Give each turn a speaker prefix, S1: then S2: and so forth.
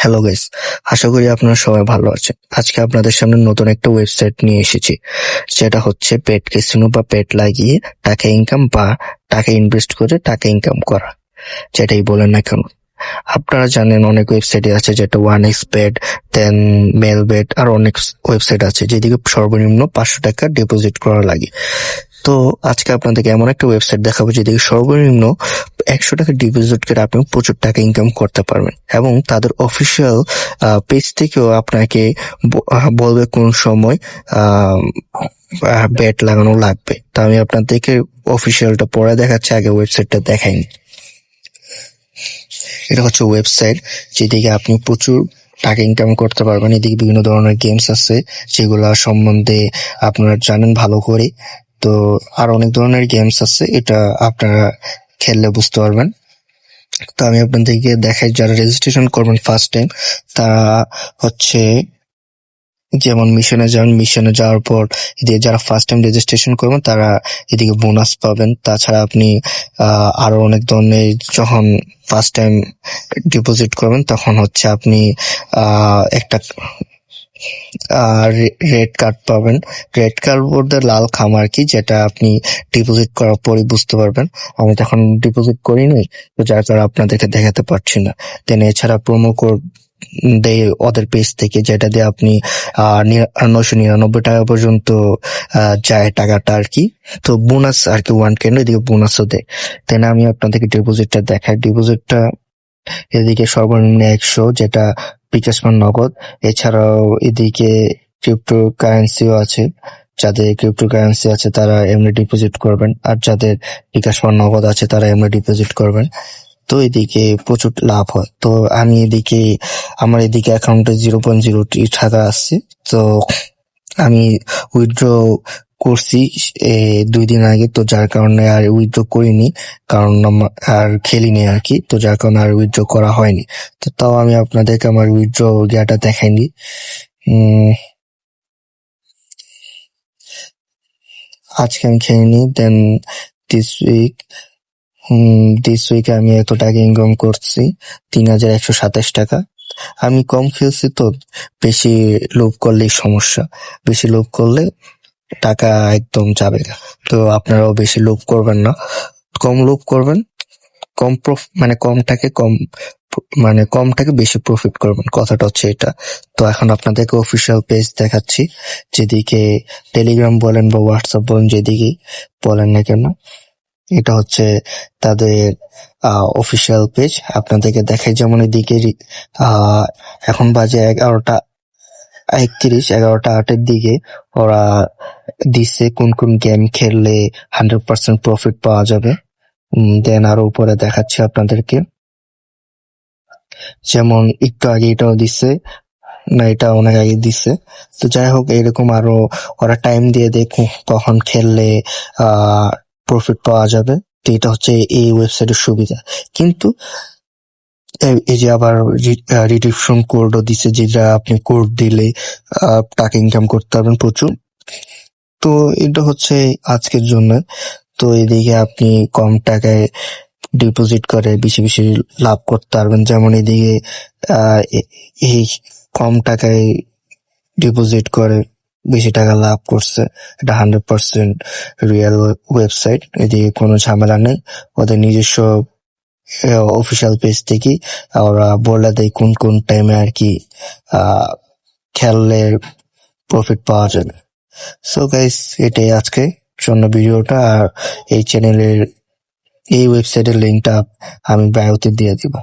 S1: Hello guys, আশা করি আপনারা সবাই ভালো আছেন। আজকে আপনাদের সামনে নতুন একটা ওয়েবসাইট নিয়ে এসেছি, যেটা হচ্ছে পেড ক্যাসিনো বা পেড লাগিয়ে টাকা ইনকাম বা টাকা ইনভেস্ট করে টাকা ইনকাম করা, যেটাই বলেন না কেন। আপনারা জানেন অনেক ওয়েবসাইট আছে, যেটা ওয়ান এক্স বেড, দেন মেল বেড, আর অনেক ওয়েবসাইট আছে যেদিকে সর্বনিম্ন 500 টাকা ডিপোজিট করা লাগে। তো আজকে আপনাদেরকে এমন একটা ওয়েবসাইট দেখাবো যেদিকে সর্বনিম্ন 100 টাকা ডিপোজিট করে আপনি প্রচুর টাকা ইনকাম করতে পারবেন, এবং তাদের অফিসিয়াল পেজ থেকেও আপনাকে বলবে কোন সময় বেট লাগানো লাগবে। তো আমি আপনাদেরকে অফিসিয়ালটা পরে দেখাচ্ছি, আগে ওয়েবসাইটটা দেখাইনি। এটা হচ্ছে ওয়েবসাইট যেদিকে আপনি প্রচুর টাকা ইনকাম করতে পারবেন। এদিকে বিভিন্ন ধরনের গেমস আছে যেগুলো সম্বন্ধে আপনারা জানেন ভালো করে। তো আর অনেক ধরনের গেমস আছে, এটা আপনারা খেললে বুঝতে পারবেন। তো আমি আপনাদেরকে দেখাই, যারা রেজিস্ট্রেশন করবেন ফার্স্ট টাইম, তারা হচ্ছে যেমন মিশনে যাওয়ার পর এদিকে যারা ফার্স্ট টাইম রেজিস্ট্রেশন করবেন তারা এদিকে বোনাস পাবেন। তাছাড়া আপনি আরো অনেক ধরনের, যখন ফার্স্ট টাইম ডিপোজিট করবেন তখন হচ্ছে আপনি একটা রেড কার্ড পাবেন। রেড কার্ড বলতে লাল খাম আর কি, যেটা আপনি ডিপোজিট করার পরে বুঝতে পারবেন। আমি তখন ডিপোজিট করিনি, তো যার কারণে আপনাদেরকে দেখাতে পারছি না। দেন এছাড়া প্রোমো কোড দেয় ওদের পেজ থেকে, যেটা দিয়ে আপনি 999 টাকা পর্যন্ত যায় টাকাটা আর কি। তো বোনাস আর কি, ওয়ান কেন এদিকে বোনাসও দেয়। দেন আমি আপনাদেরকে ডিপোজিটটা দেখাই। ডিপোজিটটা এদিকে সর্বনিম্ন 100, যেটা বিকাশ বা নগদ। এছাড়াও এদিকে ক্রিপ্টো কারেন্সিও আছে, যাদের ক্রিপ্টো কারেন্সি আছে তারা এমনি ডিপোজিট করবেন, আর যাদের বিকাশ বা নগদ আছে তারা এমনি ডিপোজিট করবেন। তো এদিকে প্রচুর লাভ হয়। তো আমি আমার এদিকে অ্যাকাউন্টে 0.03 টাকা আসছে। তো আমি উইথড্র করছি 2 দিন আগে, তো যার কারণে আর উইথড্র করিনি, কারণ আর খেলিনি আর কি। তো যার কারণে আর উইথড্র করা হয়নি। তো তাও আমি আপনাদেরকে আমার উইথড্র গিয়াটা দেখাইনি। আজকে আমি খেলিনি। দেন দিস উইক আমি এত টাকা ইনকাম করছি, 3127 টাকা। আমি কম খেলছি, তো বেশি লোভ করলেই সমস্যা। বেশি লোভ করলে টাকা একদম যাবে না। তো আপনারাও বেশি লোভ করবেন না, কম লোভ করবেন, কমটাকে বেশি প্রফিট করবেন, কথাটা হচ্ছে এটা। তো এখন আপনাদেরকে অফিসিয়াল পেজ দেখাচ্ছি, যেদিকে টেলিগ্রাম বলেন বা হোয়াটসঅ্যাপ বলেন, যেদিকে বলেন না কেন, এটা হচ্ছে তাদের অফিসিয়াল পেজ। আপনাদেরকে দেখাই, যেমন এদিকে এখন বাজে 11:31, 11:08 দিকে ওরা দিচ্ছে কোন কোন গেম খেললে 100% প্রফিট পাওয়া যাবে। দেন আরো উপরে দেখাচ্ছি আপনাদেরকে, যেমন একটু আগে এটাও দিচ্ছে, না এটা অনেক আগে দিচ্ছে। তো যাই হোক, এরকম আরো ওরা টাইম দিয়ে দেখুন কখন খেললে প্রফিট পাওয়া যাবে। তো এটা হচ্ছে এই ওয়েবসাইটের সুবিধা। কিন্তু এই যে আবার রিডিমশন কোডও দিচ্ছে, যেটা আপনি কোড দিলে টাকা ইনকাম করতে পারবেন প্রচুর। তো এটা হচ্ছে আজকের জন্য। তো এদিকে আপনি কম টাকায় ডিপোজিট করে বেশি বেশি লাভ করতে পারবেন। যেমন এদিকে এই কম টাকায় ডিপোজিট করে বেশি টাকা লাভ করছে, এটা 100% রিয়েল ওয়েবসাইট। এদিকে কোনো ঝামেলা নেই, ওদের নিজস্ব অফিসিয়াল পেজ থেকে ওরা বলে দেয় কোন কোন টাইমে আর কি খেললে প্রফিট পাওয়া যাবে। সো গাইস, এটাই আজকে জন্য ভিডিওটা। আর এই চ্যানেলের এই ওয়েবসাইটের লিঙ্কটা আমি বায়োতে দিয়ে দিব।